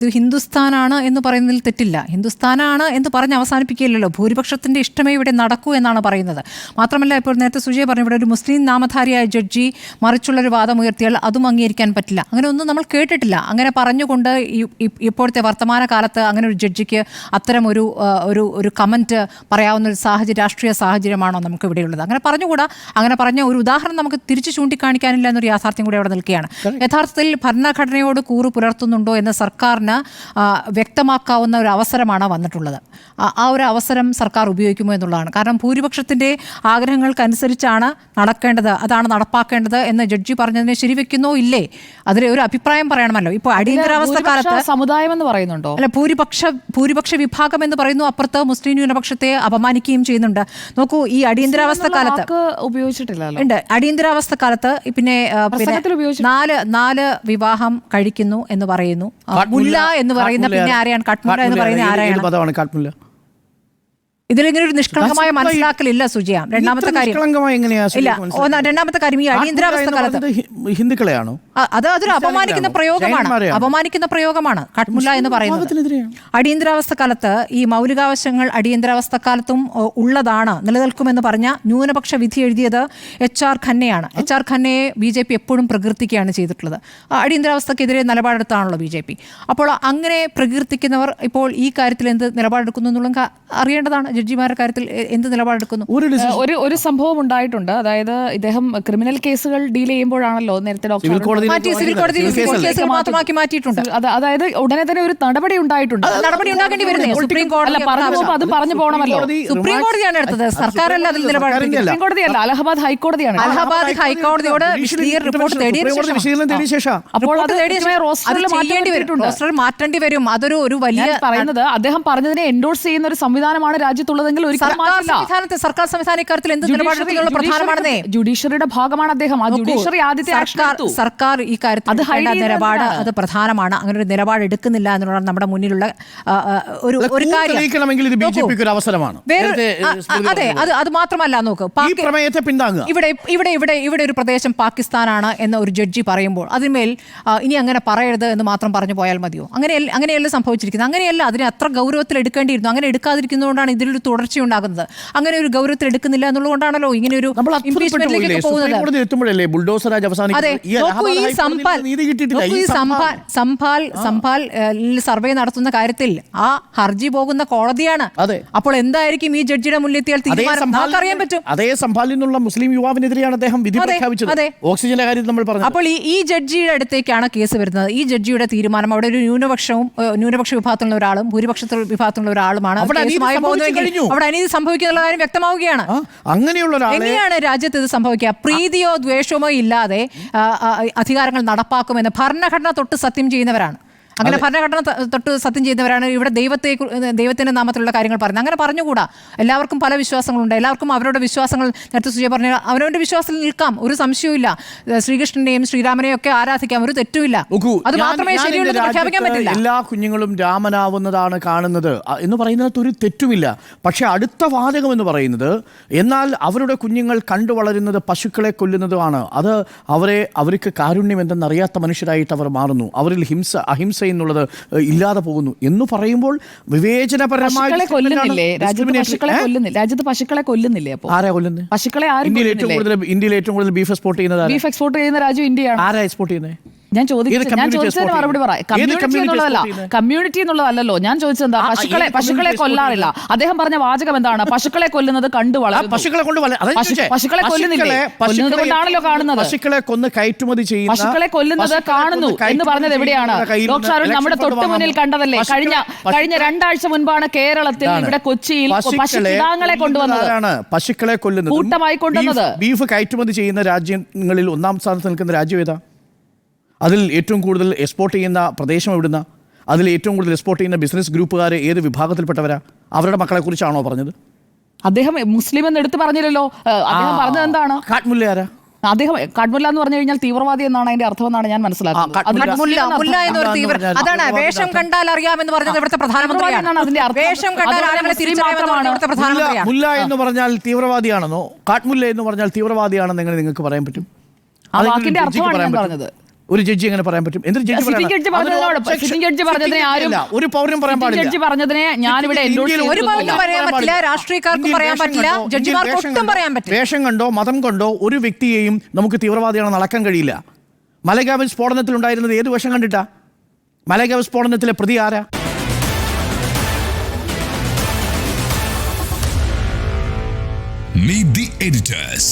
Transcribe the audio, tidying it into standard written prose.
ഇത് ഹിന്ദുസ്ഥാനാണ് എന്ന് പറയുന്നതിൽ തെറ്റില്ല. ഹിന്ദുസ്ഥാനാണ് എന്ന് പറഞ്ഞ് അവസാനിപ്പിക്കില്ലല്ലോ. ഭൂരിപക്ഷത്തിൻ്റെ ഇഷ്ടമേ ഇവിടെ നടക്കൂ എന്നാണ് പറയുന്നത്. മാത്രമല്ല, ഇപ്പോൾ നേരത്തെ സുജയ പറഞ്ഞു, ഇവിടെ ഒരു മുസ്ലിം നാമധാരിയായ ജഡ്ജി മറിച്ചുള്ളൊരു വാദം ഉയർത്തിയാൽ അതും അംഗീകരിക്കാൻ പറ്റില്ല. അങ്ങനെ ഒന്നും നമ്മൾ കേട്ടിട്ടില്ല. അങ്ങനെ പറഞ്ഞുകൊണ്ട് ഇപ്പോഴത്തെ വർത്തമാന കാലത്ത് അങ്ങനെ ഒരു ജഡ്ജിക്ക് അത്തരം ഒരു കമൻറ്റ് പറയാവുന്ന ഒരു രാഷ്ട്രീയ സാഹചര്യമാണോ നമുക്ക് ഇവിടെയുള്ളത്? അങ്ങനെ പറഞ്ഞുകൂടാ. അങ്ങനെ പറഞ്ഞ ഒരു ഉദാഹരണം നമുക്ക് തിരിച്ചു ചൂണ്ടിക്കാണിക്കാനില്ല എന്നൊരു യാഥാർത്ഥ്യം കൂടി അവിടെ നിൽക്കുകയാണ്. യഥാർത്ഥത്തിൽ ഭരണഘടനയോട് കൂറ് പുലർത്തുന്നുണ്ടോ എന്ന് സർക്കാരിന് വ്യക്തമാക്കാവുന്ന ഒരു അവസരമാണ് വന്നിട്ടുള്ളത്. ആ ഒരു അവസരം സർക്കാർ ഉപയോഗിക്കുമോ എന്നുള്ളതാണ്. കാരണം ഭൂരിപക്ഷത്തിൻ്റെ ആഗ്രഹങ്ങൾക്കനുസരിച്ചാണ് നടക്കേണ്ടത്, അതാണ് നടപ്പാക്കേണ്ടത് എന്ന് ജഡ്ജി പറഞ്ഞതിനെ ശരിവെക്കുന്നോ ഇല്ലേ, അതിൽ ഒരു അഭിപ്രായം പറയണമല്ലോ. ഇപ്പോൾ അടിയന്തരാവസ്ഥ കാലത്ത് സമുദായം എന്ന് പറയുന്നുണ്ടോ? അല്ല, ഭൂരിപക്ഷ വിഭാഗം എന്ന് പറയുന്നു, അപ്പുറത്ത് മുസ്ലിം ന്യൂനപക്ഷത്തെ അപമാനിക്കുകയും ചെയ്യുന്നുണ്ട്. നോക്കൂ, ഈ അടിയന്തരാവസ്ഥ കാലത്ത് ഉപയോഗിച്ചിട്ടില്ല ഉണ്ട്. അടിയന്തരാവസ്ഥ കാലത്ത് പിന്നെ നാല് വിവാഹം കഴിക്കുന്നു എന്ന് പറയുന്നു. മുല്ല എന്ന് പറയുന്ന പിന്നെ ആരെയാണ്? കട്ട്മുല്ല എന്ന് പറയുന്ന ആരെയാണ്? ഇതിലിങ്ങനെ ഒരു നിഷ്കളങ്കമായ മനസ്സിലാക്കലില്ല സുജയ. രണ്ടാമത്തെ കാര്യം രണ്ടാമത്തെ കാര്യം, ഈ അടിയന്തരാവസ്ഥ കാലത്ത് ഹിന്ദുക്കളെയാണോ? അതൊരു അപമാനിക്കുന്ന പ്രയോഗമാണ് കട്ട്മുല്ല എന്ന് പറയുന്നത്. അടിയന്തരാവസ്ഥ കാലത്ത് ഈ മൗലികാവശ്യങ്ങൾ അടിയന്തരാവസ്ഥ കാലത്തും ഉള്ളതാണ്, നിലനിൽക്കുമെന്ന് പറഞ്ഞ ന്യൂനപക്ഷ വിധി എഴുതിയത് HR ഖന്നയാണ്. HR ഖന്നയെ BJP എപ്പോഴും പ്രകീർത്തിക്കുകയാണ് ചെയ്തിട്ടുള്ളത്. അടിയന്തരാവസ്ഥക്കെതിരെ നിലപാടെടുത്താണല്ലോ BJP. അപ്പോൾ അങ്ങനെ പ്രകീർത്തിക്കുന്നവർ ഇപ്പോൾ ഈ കാര്യത്തിൽ എന്ത് നിലപാടെടുക്കുന്നു എന്നുള്ളത് അറിയേണ്ടതാണ്. ജഡ്ജിമാരുടെ കാര്യത്തിൽ എന്ത് നിലപാടെടുക്കുന്നു? ഒരു സംഭവം ഉണ്ടായിട്ടുണ്ട്. അതായത് ഇദ്ദേഹം ക്രിമിനൽ കേസുകൾ ഡീൽ ചെയ്യുമ്പോഴാണല്ലോ നേരത്തെ സിവിൽ കോടതി മാത്രമാക്കി മാറ്റിയിട്ടുണ്ട്. അതായത് ഉടനെ തന്നെ ഒരു നടപടി ഉണ്ടായിട്ടുണ്ട്. നടപടി ഉണ്ടാക്കേണ്ടി വരുന്നത് സുപ്രീം കോടതി അത് പറഞ്ഞു പോകണമല്ലോ. സുപ്രീം കോടതിയാണ് എടുത്തത്, സർക്കാരല്ല അതിൽ നിലപാടെടുത്തത്. സുപ്രീം കോടതിയല്ല, അലഹബാദ് ഹൈക്കോടതിയാണ്. അലഹബാദ് ഹൈക്കോടതിയോട് റിപ്പോർട്ട് തേടിയ ശേഷം അപ്പോൾ അത് റോസ്റ്ററിൽ മാറ്റേണ്ടി വരും. അതൊരു വലിയ പറയുന്നത് അദ്ദേഹം പറഞ്ഞതിനെ എൻഡോഴ്സ് ചെയ്യുന്ന ഒരു സംവിധാനമാണ് രാജ്യത്തുള്ളതെങ്കിൽ സർക്കാർ സംവിധാന ഇക്കാര്യത്തിൽ എന്ത് നിലപാടെടുത്തുള്ള പ്രധാനമാണെന്നേ. ജുഡീഷ്യറിയുടെ ഭാഗമാണ് അദ്ദേഹം. ആ ജുഡീഷ്യറി ആദ്യത്തെ സർക്കാർ ഈ കാര്യത്തിൽ നിലപാട് അത് പ്രധാനമാണ്. അങ്ങനെ ഒരു നിലപാട് എടുക്കുന്നില്ല എന്നുള്ളതാണ് നമ്മുടെ മുന്നിലുള്ള ഒരു കാര്യം. അതെ, അത് മാത്രമല്ല, നോക്ക്, ഇവിടെ ഒരു പ്രദേശം പാകിസ്ഥാനാണ് എന്ന് ഒരു ജഡ്ജി പറയുമ്പോൾ അതിന്മേൽ ഇനി അങ്ങനെ പറയരുത് എന്ന് മാത്രം പറഞ്ഞു പോയാൽ മതിയോ? അങ്ങനെയല്ല സംഭവിച്ചിരിക്കുന്നത്. അങ്ങനെയല്ല, അതിനെ അത്ര ഗൗരവത്തിൽ എടുക്കേണ്ടിയിരുന്നു. അങ്ങനെ എടുക്കാതിരിക്കുന്നതുകൊണ്ടാണ് ഇതിലൊരു തുടർച്ചയുണ്ടാകുന്നത്. അങ്ങനെ ഒരു ഗൗരവത്തിൽ എടുക്കുന്നില്ല എന്നുള്ളതുകൊണ്ടാണല്ലോ ഇങ്ങനെ ഒരു ഇംപീച്ച്മെന്റിലേക്ക് പോകുന്നത്. സംഭാൽ സർവേ നടത്തുന്ന കാര്യത്തിൽ ആ ഹർജി പോകുന്ന കോടതിയാണ്. അപ്പോൾ എന്തായിരിക്കും ഈ ജഡ്ജിയുടെ മുന്നിലെത്തിയാൽ തീരുമാനം അറിയാൻ പറ്റും. അതേ സംഭാലിൽ നിന്നുള്ള മുസ്ലിം യുവാവിനെതിരെയാണ് അദ്ദേഹം വിധി പ്രഖ്യാപിച്ചത്. ഓക്സിജന്റെ കാര്യം നമ്മൾ പറഞ്ഞു. അപ്പോൾ ഈ ജഡ്ജിയുടെ അടുത്തേക്കാണ് കേസ് വരുന്നത്. ഈ ജഡ്ജിയുടെ തീരുമാനം അവിടെ ഒരു ന്യൂനപക്ഷ വിഭാഗത്തിലുള്ള ഒരാളും ഭൂരിപക്ഷ വിഭാഗത്തിലുള്ള ഒരാളുമാണ് അവിടെ അനീതി സംഭവിക്കുന്ന കാര്യം വ്യക്തമാവുകയാണ്. എങ്ങനെയാണ് രാജ്യത്ത് ഇത് സംഭവിക്കുക? പ്രീതിയോ ദ്വേഷമോ ഇല്ലാതെ അധികാരങ്ങൾ നടപ്പാക്കുമെന്ന് ഭരണഘടന തൊട്ട് സത്യം ചെയ്യുന്നവരാണ്. അങ്ങനെ ഭരണഘടന തൊട്ട് സത്യം ചെയ്യുന്നവരാണ് ഇവിടെ ദൈവത്തിന്റെ നാമത്തിലുള്ള കാര്യങ്ങൾ പറയുന്നത്. അങ്ങനെ പറഞ്ഞുകൂടാ. എല്ലാവർക്കും പല വിശ്വാസങ്ങളുണ്ട്. എല്ലാവർക്കും അവരുടെ വിശ്വാസങ്ങൾ, നേരത്തെ സുജയ പറഞ്ഞ അവരവരുടെ വിശ്വാസത്തിൽ നിൽക്കാം, ഒരു സംശയവുമില്ല. ശ്രീകൃഷ്ണനെയും ശ്രീരാമനെയും ഒക്കെ ആരാധിക്കാം, ഒരു തെറ്റുമില്ല. അത് മാത്രമേ ശരിയുള്ളൂ പ്രഖ്യാപിക്കാൻ പറ്റില്ല. എല്ലാ കുഞ്ഞുങ്ങളും രാമനാവുന്നതാണ് കാണുന്നത് എന്ന് പറയുന്നത് ഒരു തെറ്റുമില്ല. പക്ഷെ അടുത്ത വാചകം എന്ന് പറയുന്നത്, എന്നാൽ അവരുടെ കുഞ്ഞുങ്ങൾ കണ്ടു വളരുന്നത് പശുക്കളെ കൊല്ലുന്നതുമാണ്. അത് അവർക്ക് കാരുണ്യം എന്തെന്നറിയാത്ത മനുഷ്യരായിട്ട് അവർ മാറുന്നു. അവരിൽ അഹിംസ എന്നുള്ളത് ഇല്ലാതെ പോകുന്നു എന്ന് പറയുമ്പോൾ വിവേചനപരമായി രാജ്യത്ത് പശുക്കളെ കൊല്ലുന്നില്ലേ? ആരാ കൊല്ലുന്നത്? പശുക്കളെ ഇന്ത്യയിൽ ഏറ്റവും കൂടുതൽ ബീഫ് എക്സ്പോർട്ട് ചെയ്യുന്ന രാജ്യം ഇന്ത്യയാണ്. ആരാ എക്സ്പോർട്ട് ചെയ്യുന്നത്? ഞാൻ ചോദിച്ചതിന് മറുപടി പറയാം. കമ്മ്യൂണിറ്റി എന്നുള്ളതല്ലോ ഞാൻ ചോദിച്ചത്. എന്താ പശുക്കളെ കൊല്ലാറില്ല? അദ്ദേഹം പറഞ്ഞ വാചകം എന്താണ്? പശുക്കളെ കൊല്ലുന്നത് കണ്ടു വളരും. പശുക്കളെ കൊല്ലുന്നതാണല്ലോ കാണുന്നത്. പശുക്കളെ കൊന്ന് കയറ്റുമതി ചെയ്യുന്ന, പശുക്കളെ കൊല്ലുന്നത് കാണുന്നു എന്ന് പറഞ്ഞത് എവിടെയാണ്? ഡോക്ടർ ഷാരൂഖ് നമ്മുടെ തൊട്ട് മുന്നിൽ കണ്ടതല്ലേ. കഴിഞ്ഞ 2 ആഴ്ച മുൻപാണ് കേരളത്തിൽ ഇവിടെ കൊച്ചിയിൽ പശുക്കിടാങ്ങളെ കൊണ്ടുവന്നത്. പശുക്കളെ കൊല്ലുന്നത് കൂട്ടമായി കൊണ്ടുവന്നത്. ബീഫ് കയറ്റുമതി ചെയ്യുന്ന രാജ്യങ്ങളിൽ 1-ാം സ്ഥാനത്ത് നിൽക്കുന്ന രാജ്യം ഏതാ? അതിൽ ഏറ്റവും കൂടുതൽ എക്സ്പോർട്ട് ചെയ്യുന്ന പ്രദേശം എവിടുന്ന? അതിൽ ഏറ്റവും കൂടുതൽ എക്സ്പോർട്ട് ചെയ്യുന്ന ബിസിനസ് ഗ്രൂപ്പുകാർ ഏത് വിഭാഗത്തിൽപ്പെട്ടവരാ? അവരുടെ മക്കളെ കുറിച്ചാണോ പറഞ്ഞത്? അദ്ദേഹം മുസ്ലിം എന്ന് എടുത്ത് പറഞ്ഞില്ലല്ലോ. അദ്ദേഹം പറഞ്ഞത് എന്താണ്? കാട്ട്മുല്ല ആരാ? അദ്ദേഹം കട്ട്മുല്ല എന്ന് പറഞ്ഞു കഴിഞ്ഞാൽ തീവ്രവാദി എന്നാണ് അതിന്റെ അർത്ഥം എന്നാണ് ഞാൻ മനസ്സിലാക്കുന്നത്. അതാണ് വേഷം കണ്ടാൽ അറിയാമെന്ന് പറഞ്ഞത് ഇവിടുത്തെ പ്രധാനമന്ത്രിയാണ്. മുല്ല എന്ന് പറഞ്ഞാൽ തീവ്രവാദിയാണെന്നോ കാട്ട്മുല്ല എന്ന് പറഞ്ഞാൽ തീവ്രവാദിയാണെന്ന് എങ്ങനെ നിങ്ങൾക്ക് പറയാൻ പറ്റും? ആ വാക്കിന്റെ അർത്ഥമാണ് ഞാൻ പറഞ്ഞത്. ഒരു ജഡ്ജി എങ്ങനെ പറയാൻ പറ്റും? എന്തൊരു ജഡ്ജി സിറ്റിംഗ് ജഡ്ജി പറഞ്ഞതിനെ ആരും ഒരു പൗരനും പറയാൻ പാടില്ല. ജഡ്ജി പറഞ്ഞതിനെ ഞാനിവിടെ ഒരു പൗരനും പറയാൻ പറ്റില്ല, രാഷ്ട്രീയക്കാർക്കും പറയാൻ പറ്റില്ല, ജഡ്ജിമാർക്ക് ഒട്ടും പറയാൻ പറ്റില്ല. വേഷം കണ്ടോ മതം കൊണ്ടോ ഒരു വ്യക്തിയെയും നമുക്ക് തീവ്രവാദിയാണെന്ന് അളക്കാൻ കഴിയില്ല. മലഗാവ് സ്ഫോടനത്തിൽ ഉണ്ടായിരുന്നത് ഏത് വേഷം കണ്ടിട്ടാ? മലഗാവ് സ്ഫോടനത്തിലെ പ്രതി ആരാ? Meet the editors.